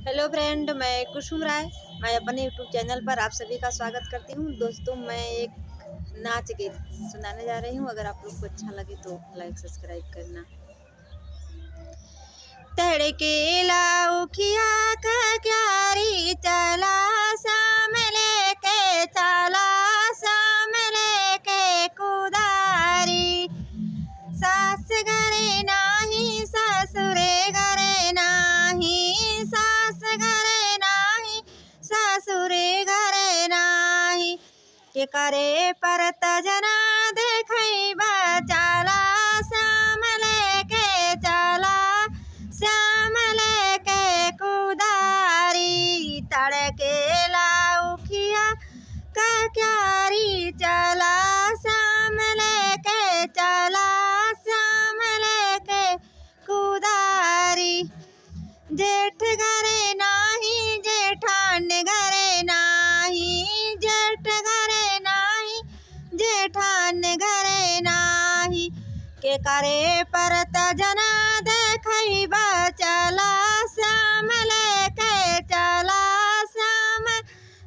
Hello friend, मैं कुसुम राय। मैं अपने यूट्यूब चैनल पर आप सभी का स्वागत करती हूँ। दोस्तों, मैं एक नाच गीत सुनाने जा रही हूँ। अगर आप लोग को अच्छा लगे तो लाइक सब्सक्राइब करना। तड़के लाउखिया का क्यारी चला, शाम लेके चला, शाम लेके कुदारी। सास घरे नाही, ससुरे घरे नाही, सास घरे नाही, ससुरे घरे नाही। के करे परत जना देखैबा चला, श्याम लेके चला, श्याम लेके कुदारी। तड़के लाउखिया का क्यारी चला, श्याम लेके चला, श्याम लेके कुदारी। जेठ घरे नाही, जेठान घरे नाही, जेठ घरे नाही, जेठान घरे नाही। के करे परत जना देखैबा चला, श्याम लेके चला, श्याम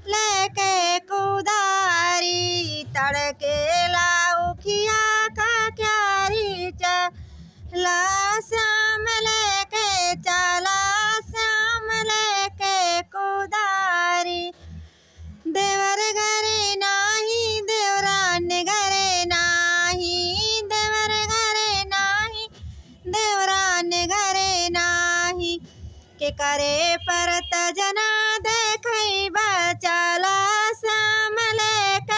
लेके कुदारी। तड़के लाउखिया का क्यारी चला, श्याम लेके चला, श्याम लेके कुदारी। देवर घरे नाही, देवरान घरे नाही, देवर घरे नाही, देवरान घरे नाही। के करे परत जना देखैबा चला, श्याम लेके